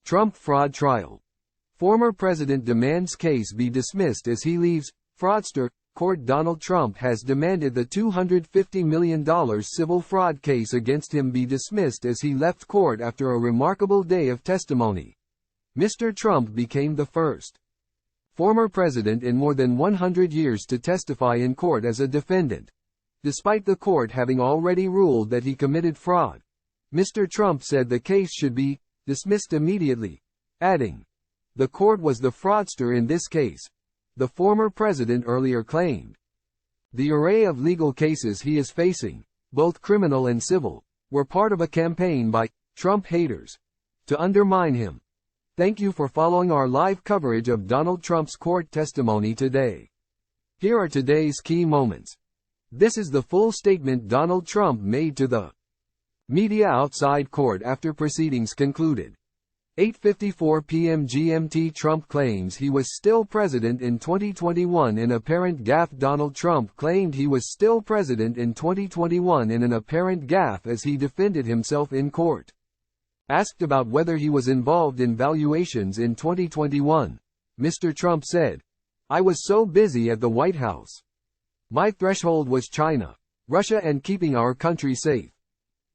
Trump fraud trial. Former president demands case be dismissed as he leaves fraudster court. Donald Trump has demanded the $250 million civil fraud case against him be dismissed as he left court after a remarkable day of testimony. Mr. Trump became the first former president in more than 100 years to testify in court as a defendant. Despite the court having already ruled that he committed fraud, Mr. Trump said the case should be dismissed immediately, adding, "The court was the fraudster in this case," the former president earlier claimed. The array of legal cases he is facing, both criminal and civil, were part of a campaign by Trump haters to undermine him. Thank you for following our live coverage of Donald Trump's court testimony today. Here are today's key moments. This is the full statement Donald Trump made to the media outside court after proceedings concluded. 8:54 p.m. GMT. Trump claims he was still president in 2021 in apparent gaffe. Donald Trump claimed he was still president in 2021 in an apparent gaffe as he defended himself in court. Asked about whether he was involved in valuations in 2021, Mr. Trump said, "I was so busy at the White House. My threshold was China, Russia and keeping our country safe."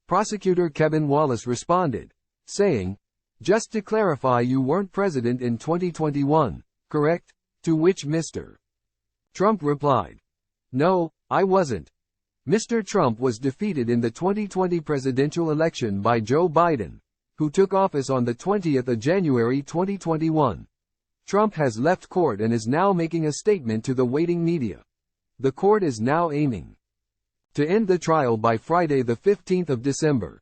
Prosecutor Kevin Wallace responded, saying, "Just to clarify, you weren't president in 2021, correct?" To which Mr. Trump replied, "No, I wasn't." Mr. Trump was defeated in the 2020 presidential election by Joe Biden, who took office on the 20th of January 2021. Trump has left court and is now making a statement to the waiting media. The court is now aiming to end the trial by Friday the 15th of December.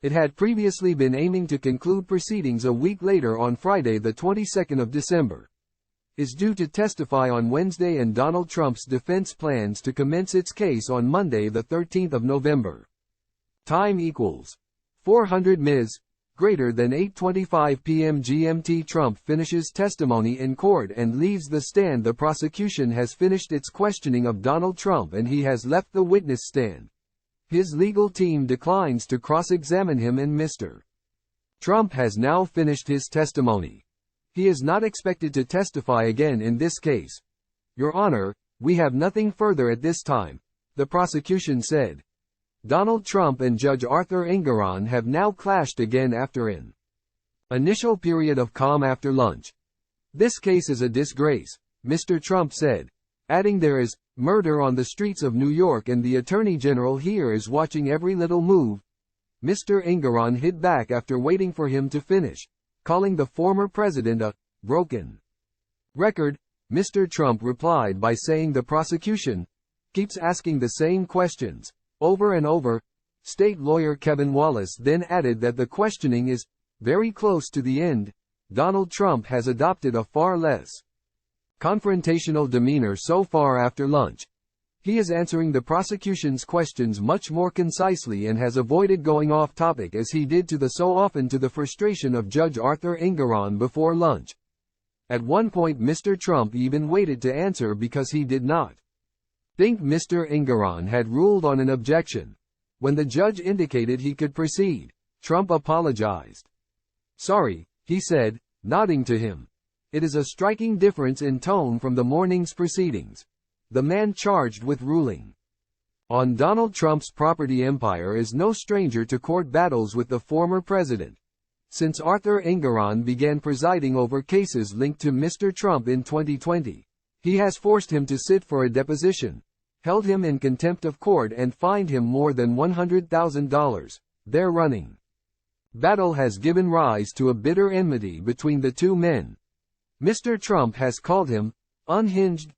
It had previously been aiming to conclude proceedings a week later on Friday the 22nd of December. Is due to testify on Wednesday, and Donald Trump's defense plans to commence its case on Monday the 13th of November. Time equals 400 Ms. Greater than 8:25 p.m. GMT. Trump finishes testimony in court and leaves the stand. The prosecution has finished its questioning of Donald Trump and he has left the witness stand. His legal team declines to cross-examine him, and Mr. Trump has now finished his testimony. He is not expected to testify again in this case. "Your Honor, we have nothing further at this time," the prosecution said. Donald Trump and Judge Arthur Engoron have now clashed again after an initial period of calm after lunch. "This case is a disgrace," Mr. Trump said, adding, "There is murder on the streets of New York and the Attorney General here is watching every little move." Mr. Engoron hit back after waiting for him to finish, calling the former president a broken record. Mr. Trump replied by saying the prosecution keeps asking the same questions over and over. State lawyer Kevin Wallace then added that the questioning is very close to the end. Donald Trump has adopted a far less confrontational demeanor so far after lunch. He is answering the prosecution's questions much more concisely and has avoided going off topic as he did so often, to the frustration of Judge Arthur Engoron before lunch. At one point Mr. Trump even waited to answer because he did not think Mr. Engoron had ruled on an objection. When the judge indicated he could proceed, Trump apologized. "Sorry," he said, nodding to him. It is a striking difference in tone from the morning's proceedings. The man charged with ruling on Donald Trump's property empire is no stranger to court battles with the former president. Since Arthur Engoron began presiding over cases linked to Mr. Trump in 2020, he has forced him to sit for a deposition, held him in contempt of court and fined him more than $100,000. Their running battle has given rise to a bitter enmity between the two men. Mr. Trump has called him unhinged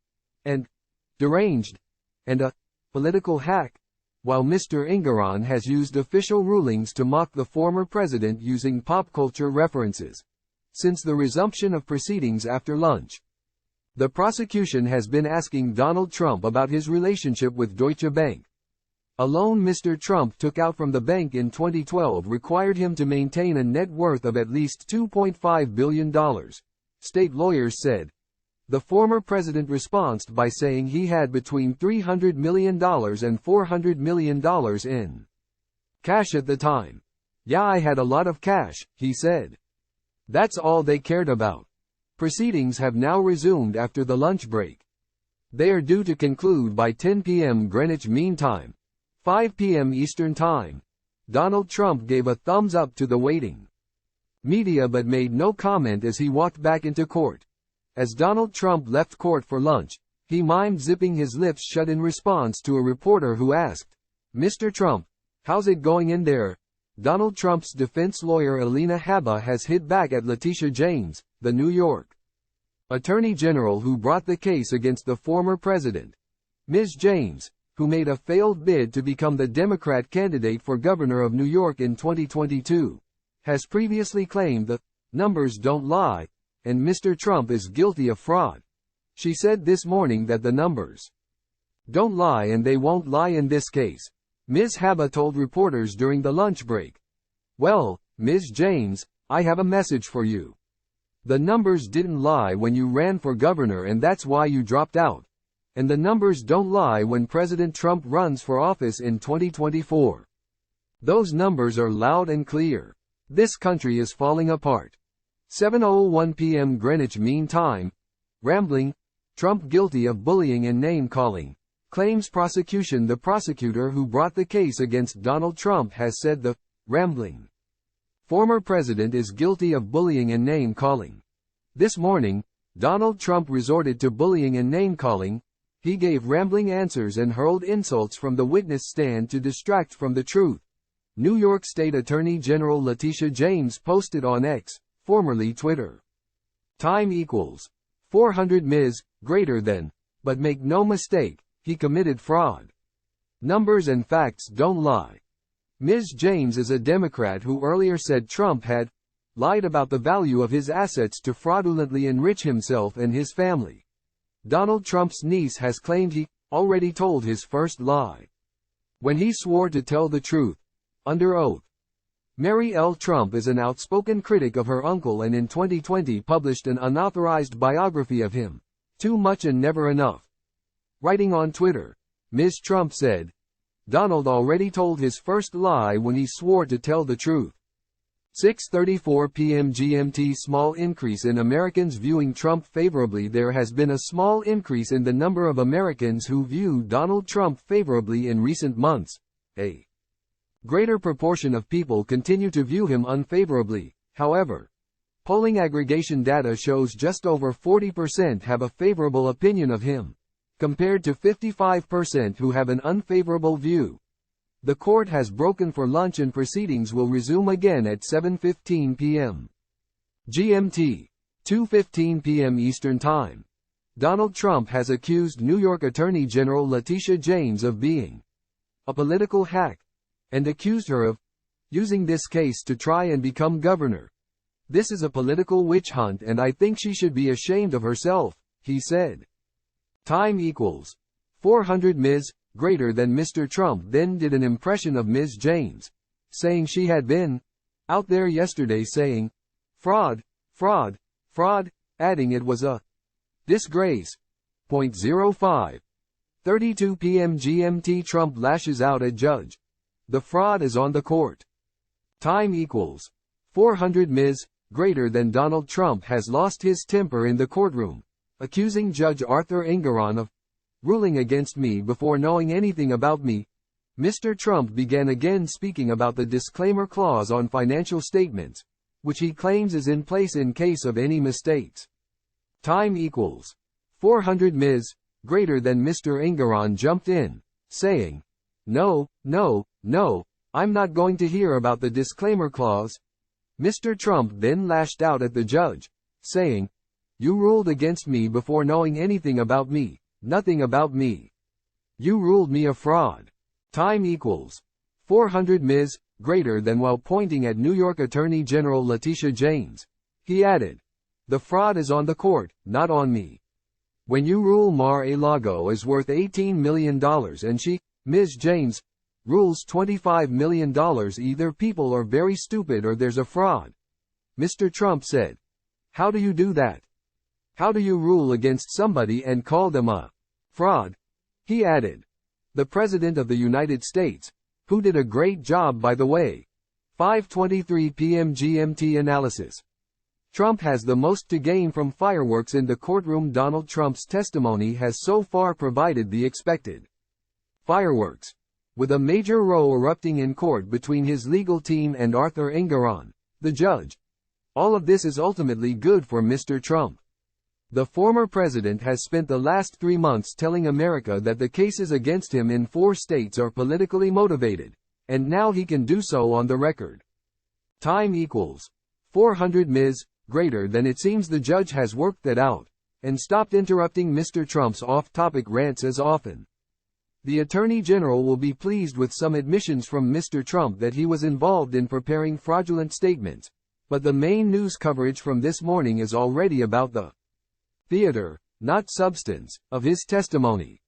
and deranged and a political hack, while Mr. Engoron has used official rulings to mock the former president using pop culture references. Since the resumption of proceedings after lunch, the prosecution has been asking Donald Trump about his relationship with Deutsche Bank. A loan Mr. Trump took out from the bank in 2012 required him to maintain a net worth of at least $2.5 billion, state lawyers said. The former president responded by saying he had between $300 million and $400 million in cash at the time. "Yeah, I had a lot of cash," he said. That's all they cared about. Proceedings have now resumed after the lunch break. They are due to conclude by 10 p.m. Greenwich Mean Time, 5 p.m. Eastern Time. Donald Trump gave a thumbs up to the waiting media but made no comment as he walked back into court. As Donald Trump left court for lunch, he mimed zipping his lips shut in response to a reporter who asked, "Mr. Trump, how's it going in there?" Donald Trump's defense lawyer Alina Habba has hit back at Letitia James, the New York Attorney General who brought the case against the former president. Ms. James, who made a failed bid to become the Democrat candidate for governor of New York in 2022, has previously claimed the numbers don't lie, and Mr. Trump is guilty of fraud. She said this morning that the numbers don't lie and they won't lie in this case. Ms. Habba told reporters during the lunch break, "Well, Ms. James, I have a message for you. The numbers didn't lie when you ran for governor and that's why you dropped out. And the numbers don't lie when President Trump runs for office in 2024. Those numbers are loud and clear. This country is falling apart." 7:01 p.m. Greenwich Mean Time. Rambling. Trump guilty of bullying and name-calling. Claims prosecution. The prosecutor who brought the case against Donald Trump has said the rambling former president is guilty of bullying and name-calling. This morning, Donald Trump resorted to bullying and name-calling. He gave rambling answers and hurled insults from the witness stand to distract from the truth. New York State Attorney General Letitia James posted on X, formerly Twitter. Time equals 400 Ms. greater than, but make no mistake, he committed fraud. Numbers and facts don't lie. Ms. James is a Democrat who earlier said Trump had lied about the value of his assets to fraudulently enrich himself and his family. Donald Trump's niece has claimed he already told his first lie when he swore to tell the truth under oath. Mary L. Trump is an outspoken critic of her uncle and in 2020 published an unauthorized biography of him, Too Much and Never Enough. Writing on Twitter, Ms. Trump said, "Donald already told his first lie when he swore to tell the truth." 6:34 p.m. GMT. Small increase in Americans viewing Trump favorably. There has been a small increase in the number of Americans who view Donald Trump favorably in recent months. A greater proportion of people continue to view him unfavorably, however. Polling aggregation data shows just over 40% have a favorable opinion of him, compared to 55% who have an unfavorable view. The court has broken for lunch and proceedings will resume again at 7:15 p.m. GMT, 2:15 p.m. Eastern Time. Donald Trump has accused New York Attorney General Letitia James of being a political hack, and accused her of using this case to try and become governor. "This is a political witch hunt and I think she should be ashamed of herself," he said. Time equals 400 Ms. greater than. Mr. Trump then did an impression of Ms. James, saying she had been out there yesterday saying, "Fraud, fraud, fraud," adding it was a disgrace. 32 p.m. GMT. Trump lashes out at judge. The fraud is on the court. Time equals 400 Ms. greater than. Donald Trump has lost his temper in the courtroom, accusing Judge Arthur Engoron of ruling against me before knowing anything about me. Mr. Trump began again speaking about the disclaimer clause on financial statements, which he claims is in place in case of any mistakes. Time equals 400 Ms. greater than. Mr. Engoron jumped in, saying, No, I'm not going to hear about the disclaimer clause." Mr. Trump then lashed out at the judge, saying, "You ruled against me before knowing anything about me. Nothing about me. You ruled me a fraud." Time equals 400 Ms. greater than. While pointing at New York Attorney General Letitia James, he added, "The fraud is on the court, not on me. When you rule Mar-a-Lago is worth $18 million and she, Ms. James, rules $25 million, either people are very stupid or there's a fraud." Mr. Trump said, "How do you do that? How do you rule against somebody and call them a fraud?" He added, "The President of the United States, who did a great job by the way." 5:23 p.m. GMT. Analysis. Trump has the most to gain from fireworks in the courtroom. Donald Trump's testimony has so far provided the expected fireworks, with a major row erupting in court between his legal team and Arthur Engoron, the judge. All of this is ultimately good for Mr. Trump. The former president has spent the last 3 months telling America that the cases against him in 4 states are politically motivated, and now he can do so on the record. Time equals 400 ms. Greater than. It seems the judge has worked that out, and stopped interrupting Mr. Trump's off-topic rants as often. The Attorney General will be pleased with some admissions from Mr. Trump that he was involved in preparing fraudulent statements, but the main news coverage from this morning is already about the theater, not substance, of his testimony.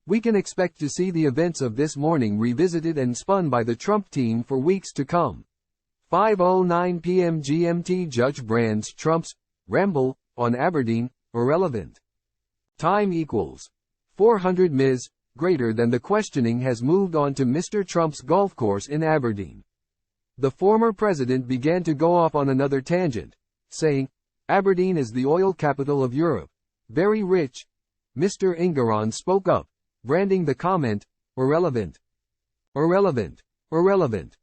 We can expect to see the events of this morning revisited and spun by the Trump team for weeks to come. 5:09 p.m. GMT. Judge brands Trump's ramble on Aberdeen irrelevant. Time equals 400 ms. Greater than. The questioning has moved on to Mr. Trump's golf course in Aberdeen. The former president began to go off on another tangent, saying, "Aberdeen is the oil capital of Europe. Very rich." Mr. Engoron spoke up, branding the comment irrelevant. Irrelevant. Irrelevant.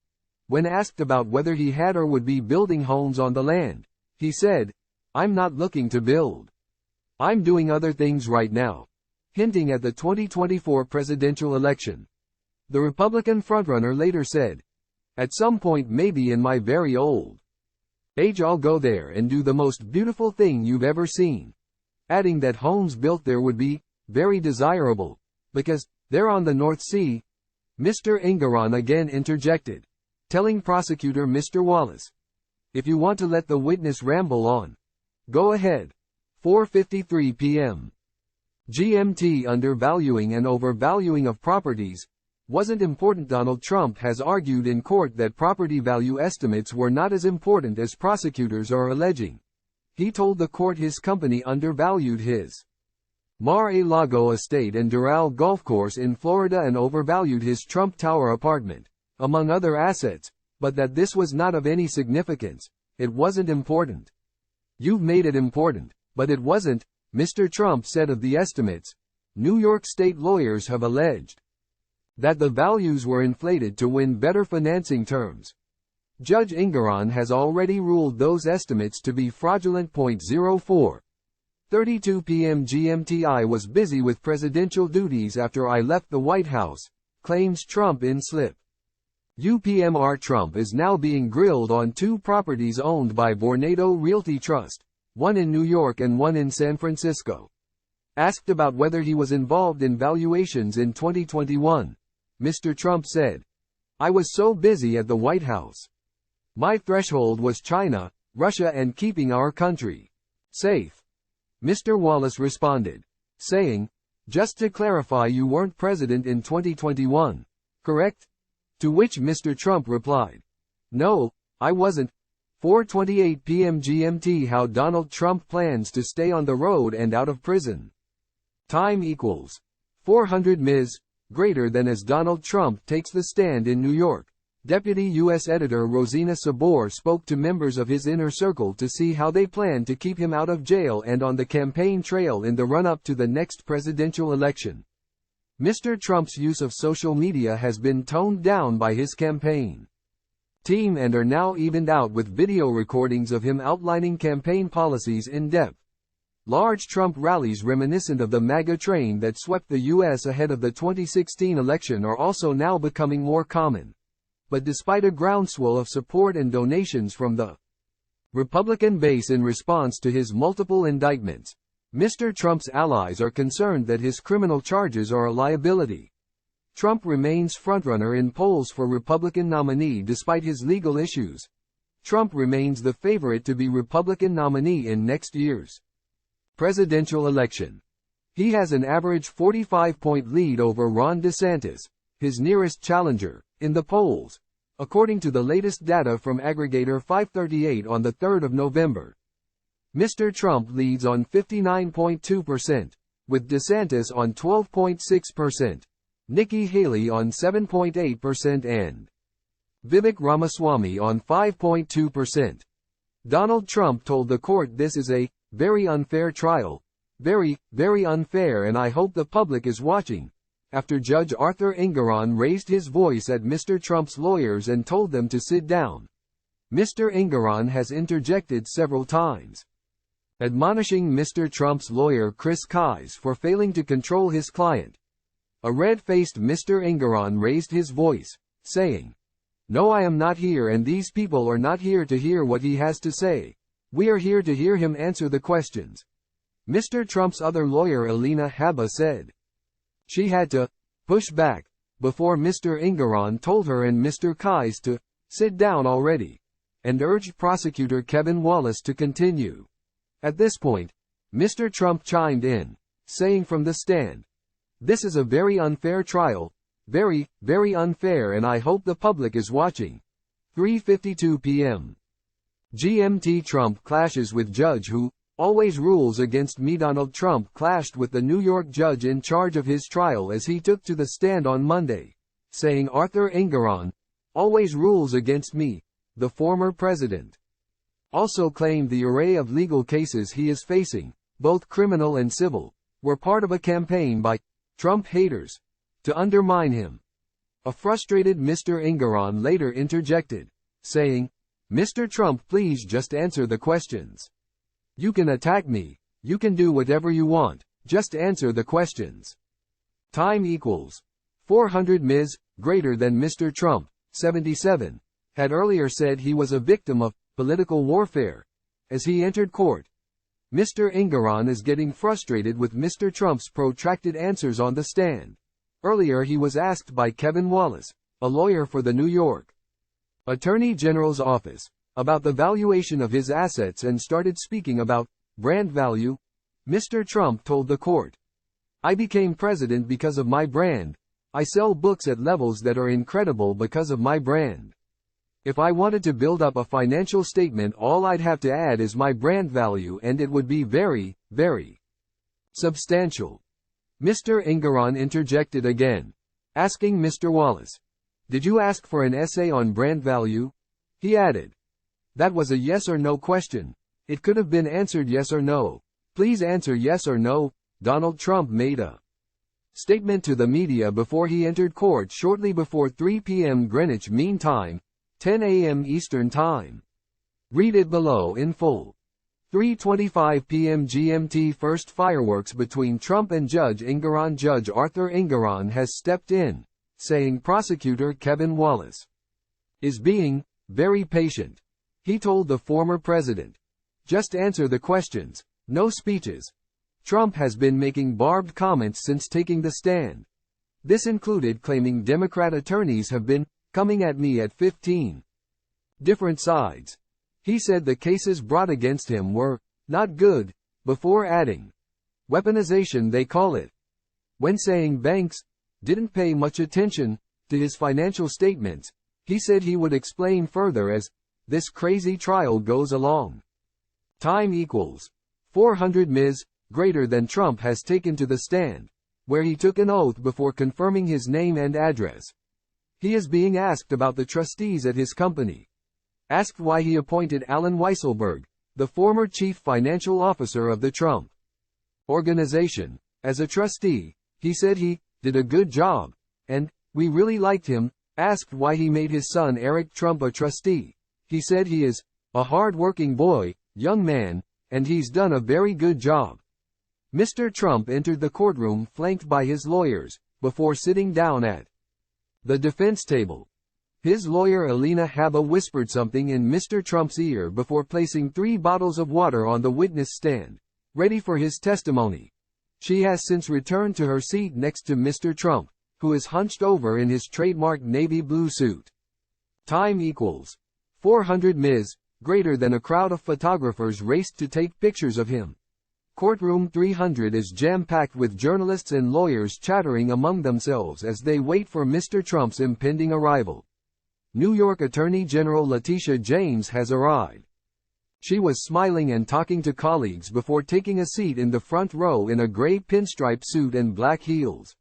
When asked about whether he had or would be building homes on the land, he said, "I'm not looking to build. I'm doing other things right now," hinting at the 2024 presidential election. The Republican frontrunner later said, "At some point, maybe in my very old age, I'll go there and do the most beautiful thing you've ever seen," adding that homes built there would be very desirable because they're on the North Sea. Mr. Engoron again interjected, telling prosecutor Mr. Wallace, "If you want to let the witness ramble on, go ahead." 4:53 p.m. GMT. Undervaluing and overvaluing of properties wasn't important. Donald Trump has argued in court that property value estimates were not as important as prosecutors are alleging. He told the court his company undervalued his Mar-a-Lago estate and Doral golf course in Florida and overvalued his Trump Tower apartment, among other assets, but that this was not of any significance. It wasn't important. "You've made it important, but it wasn't," Mr. Trump said of the estimates. New York State lawyers have alleged that the values were inflated to win better financing terms. Judge Engoron has already ruled those estimates to be fraudulent. 4:32 p.m. GMT. "I was busy with presidential duties after I left the White House," claims Trump in slip. UPMR. Trump is now being grilled on 2 properties owned by Vornado Realty Trust, one in New York and one in San Francisco. Asked about whether he was involved in valuations in 2021, Mr. Trump said, "I was so busy at the White House. My threshold was China, Russia, and keeping our country safe." Mr. Wallace responded, saying, "Just to clarify, you weren't president in 2021, correct?" To which Mr. Trump replied, "No, I wasn't." 4:28 p.m. GMT. How Donald Trump plans to stay on the road and out of prison. Time equals 400 ms. Greater than. As Donald Trump takes the stand in New York, Deputy U.S. Editor Rosina Sabor spoke to members of his inner circle to see how they plan to keep him out of jail and on the campaign trail in the run-up to the next presidential election. Mr. Trump's use of social media has been toned down by his campaign team and are now evened out with video recordings of him outlining campaign policies in depth. Large Trump rallies reminiscent of the MAGA train that swept the U.S. ahead of the 2016 election are also now becoming more common. But despite a groundswell of support and donations from the Republican base in response to his multiple indictments, Mr. Trump's allies are concerned that his criminal charges are a liability. Trump remains frontrunner in polls for Republican nominee despite his legal issues. Trump remains the favorite to be Republican nominee in next year's presidential election. He has an average 45-point lead over Ron DeSantis, his nearest challenger, in the polls, according to the latest data from aggregator 538 on the 3rd of November. Mr. Trump leads on 59.2%, with DeSantis on 12.6%, Nikki Haley on 7.8% and Vivek Ramaswamy on 5.2%. Donald Trump told the court this is a very unfair trial. Very, very unfair, and I hope the public is watching. After Judge Arthur Engoron raised his voice at Mr. Trump's lawyers and told them to sit down. Mr. Engoron has interjected several times, admonishing Mr. Trump's lawyer Chris Kise for failing to control his client. A red-faced Mr. Engoron raised his voice, saying, "No, I am not here, and these people are not here to hear what he has to say. We are here to hear him answer the questions." Mr. Trump's other lawyer Alina Habba said she had to push back before Mr. Engoron told her and Mr. Kise to sit down already, and urged prosecutor Kevin Wallace to continue. At this point, Mr. Trump chimed in, saying from the stand, "This is a very unfair trial, very, very unfair, and I hope the public is watching." 3:52 p.m. GMT. Trump clashes with judge who always rules against me. Donald Trump clashed with the New York judge in charge of his trial as he took to the stand on Monday, saying Arthur Engoron always rules against me. The former president also claimed the array of legal cases he is facing, both criminal and civil, were part of a campaign by Trump haters to undermine him. A frustrated Mr. Engoron later interjected, saying, "Mr. Trump, please just answer the questions. You can attack me, you can do whatever you want, just answer the questions." Time equals 400. Ms. greater than Mr. Trump, 77, had earlier said he was a victim of political warfare. As he entered court, Mr. Engoron is getting frustrated with Mr. Trump's protracted answers on the stand. Earlier he was asked by Kevin Wallace, a lawyer for the New York Attorney General's office, about the valuation of his assets and started speaking about brand value. Mr. Trump told the court, "I became president because of my brand. I sell books at levels that are incredible because of my brand. If I wanted to build up a financial statement, all I'd have to add is my brand value, and it would be very, very substantial." Mr. Engoron interjected again, asking Mr. Wallace, "Did you ask for an essay on brand value?" He added, "That was a yes or no question. It could have been answered yes or no. Please answer yes or no." Donald Trump made a statement to the media before he entered court shortly before 3 p.m. Greenwich Mean Time, 10 a.m. Eastern Time. Read it below in full. 3:25 p.m. GMT. First fireworks between Trump and Judge Engoron. Judge Arthur Engoron has stepped in, saying prosecutor Kevin Wallace is being very patient. He told the former president, "Just answer the questions, no speeches." Trump has been making barbed comments since taking the stand. This included claiming Democrat attorneys have been coming at me at 15 different sides. He said the cases brought against him were not good, before adding, "weaponization they call it." When saying banks didn't pay much attention to his financial statements, he said he would explain further as this crazy trial goes along. Time equals 400. Ms. greater than Trump has taken to the stand, where he took an oath before confirming his name and address. He is being asked about the trustees at his company. Asked why he appointed Alan Weisselberg, the former chief financial officer of the Trump Organization, as a trustee, he said he did a good job, and we really liked him. Asked why he made his son Eric Trump a trustee, he said he is a hard-working boy, young man, and he's done a very good job. Mr. Trump entered the courtroom flanked by his lawyers, before sitting down at the defense table. His lawyer Alina Habba whispered something in Mr. Trump's ear before placing 3 bottles of water on the witness stand, ready for his testimony. She has since returned to her seat next to Mr. Trump, who is hunched over in his trademark navy blue suit. Time equals 400. Ms. greater than. A crowd of photographers raced to take pictures of him. Courtroom 300 is jam-packed with journalists and lawyers chattering among themselves as they wait for Mr. Trump's impending arrival. New York Attorney General Letitia James has arrived. She was smiling and talking to colleagues before taking a seat in the front row in a gray pinstripe suit and black heels.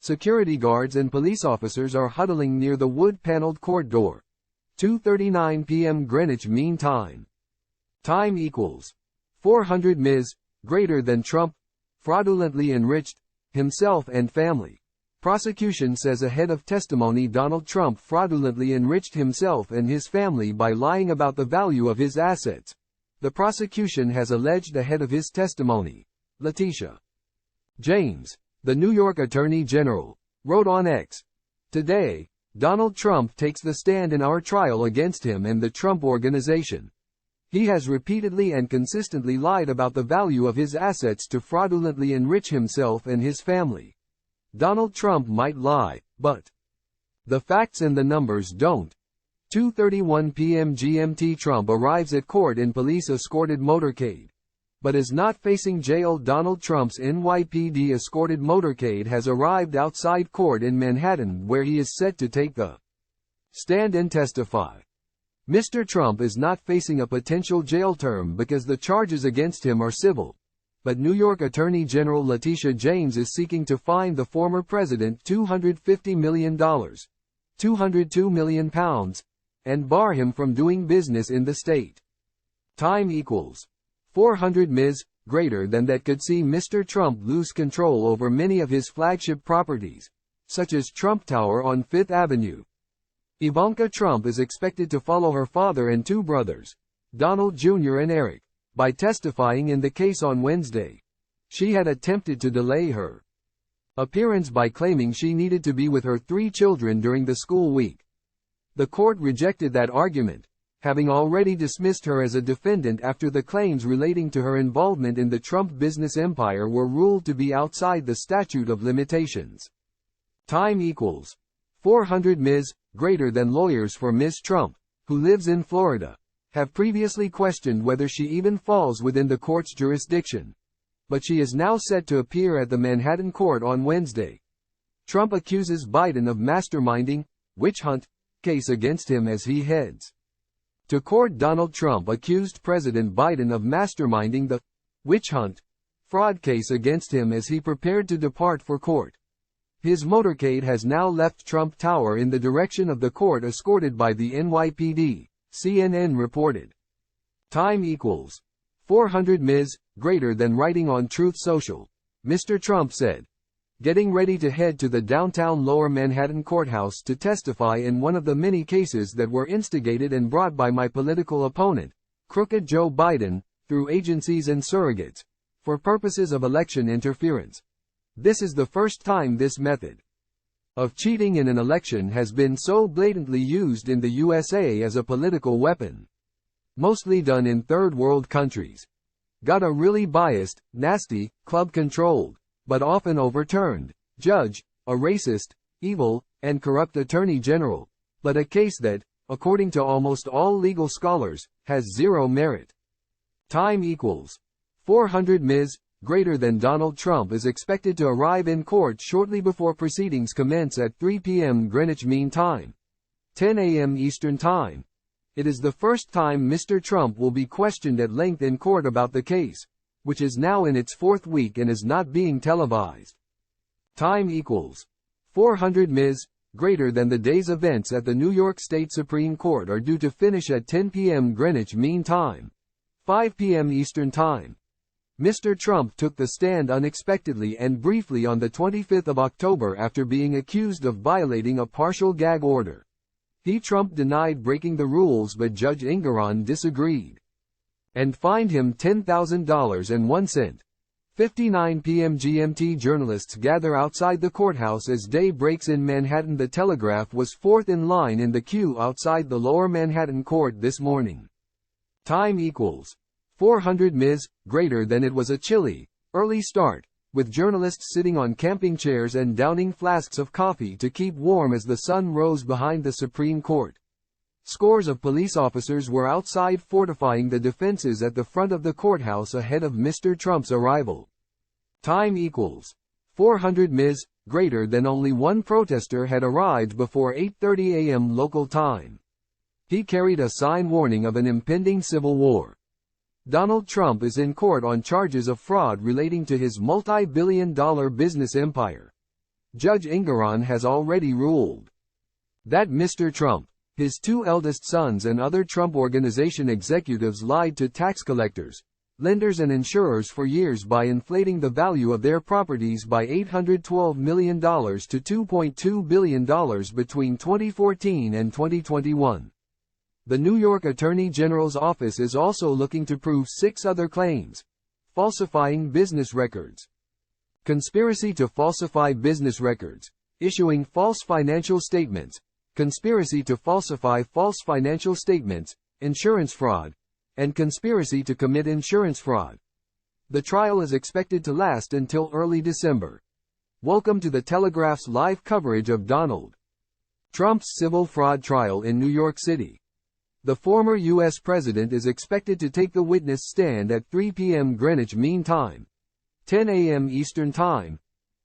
Security guards and police officers are huddling near the wood-paneled court door. 2:39 p.m. Greenwich Mean Time. Time equals 400 Ms. greater than Trump fraudulently enriched himself and family. Prosecution says ahead of testimony Donald Trump fraudulently enriched himself and his family by lying about the value of his assets. The prosecution has alleged ahead of his testimony. Letitia James, the New York Attorney General, wrote on X, "Today, Donald Trump takes the stand in our trial against him and the Trump Organization. He has repeatedly and consistently lied about the value of his assets to fraudulently enrich himself and his family. Donald Trump might lie, but the facts and the numbers don't." 2:31 p.m. GMT. Trump arrives at court in police-escorted motorcade, but is not facing jail. Donald Trump's NYPD-escorted motorcade has arrived outside court in Manhattan where he is set to take the stand and testify. Mr. Trump is not facing a potential jail term because the charges against him are civil, but New York Attorney General Letitia James is seeking to fine the former president $250 million, £202 million, and bar him from doing business in the state. Time equals 400 Ms. greater than that could see Mr. Trump lose control over many of his flagship properties, such as Trump Tower on Fifth Avenue. Ivanka Trump is expected to follow her father and two brothers, Donald Jr. and Eric, by testifying in the case on Wednesday. She had attempted to delay her appearance by claiming she needed to be with her three children during the school week. The court rejected that argument, having already dismissed her as a defendant after the claims relating to her involvement in the Trump business empire were ruled to be outside the statute of limitations. Time equals 400 Ms. greater than lawyers for Ms. Trump, who lives in Florida, have previously questioned whether she even falls within the court's jurisdiction. But she is now set to appear at the Manhattan court on Wednesday. Trump accuses Biden of masterminding witch hunt case against him as he heads to court. Donald Trump accused President Biden of masterminding the witch hunt fraud case against him as he prepared to depart for court. His motorcade has now left Trump Tower in the direction of the court escorted by the NYPD, CNN reported. Time equals 400 Ms. greater than writing on Truth Social. Mr. Trump said, "Getting ready to head to the downtown Lower Manhattan courthouse to testify in one of the many cases that were instigated and brought by my political opponent, crooked Joe Biden, through agencies and surrogates, for purposes of election interference. This is the first time this method of cheating in an election has been so blatantly used in the USA as a political weapon. Mostly done in third world countries. Got a really biased, nasty, club-controlled, but often overturned, judge, a racist, evil, and corrupt attorney general, but a case that, according to almost all legal scholars, has zero merit." Time equals 400 Ms. greater than Donald Trump is expected to arrive in court shortly before proceedings commence at 3 p.m. Greenwich Mean Time, 10 a.m. Eastern Time. It is the first time Mr. Trump will be questioned at length in court about the case, which is now in its fourth week and is not being televised. Time equals 400 Ms. greater than the day's events at the New York State Supreme Court are due to finish at 10 p.m. Greenwich Mean Time, 5 p.m. Eastern Time. Mr. Trump took the stand unexpectedly and briefly on the 25th of October after being accused of violating a partial gag order. Trump denied breaking the rules, but Judge Engoron disagreed and fined him $10,001. 59 p.m. GMT. Journalists gather outside the courthouse as day breaks in Manhattan. The Telegraph was fourth in line in the queue outside the Lower Manhattan court this morning. Time equals 400 Ms. greater than. It was a chilly, early start, with journalists sitting on camping chairs and downing flasks of coffee to keep warm as the sun rose behind the Supreme Court. Scores of police officers were outside fortifying the defenses at the front of the courthouse ahead of Mr. Trump's arrival. Time equals 400 Ms. greater than. Only one protester had arrived before 8:30 a.m. local time. He carried a sign warning of an impending civil war. Donald Trump is in court on charges of fraud relating to his multi-billion-dollar business empire. Judge Engoron has already ruled that Mr. Trump His two eldest sons and other Trump Organization executives lied to tax collectors, lenders and insurers for years by inflating the value of their properties by $812 million to $2.2 billion between 2014 and 2021. The New York Attorney General's office is also looking to prove 6 other claims: falsifying business records, conspiracy to falsify business records, issuing false financial statements, conspiracy to falsify false financial statements, insurance fraud, and conspiracy to commit insurance fraud. The trial is expected to last until early December. Welcome to the Telegraph's live coverage of Donald Trump's civil fraud trial in New York City. The former U.S. president is expected to take the witness stand at 3 p.m. Greenwich Mean Time, 10 a.m. Eastern Time.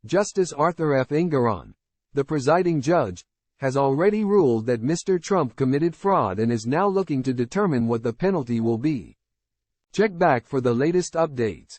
Justice Arthur F. Engoron, the presiding judge, has already ruled that Mr. Trump committed fraud and is now looking to determine what the penalty will be. Check back for the latest updates.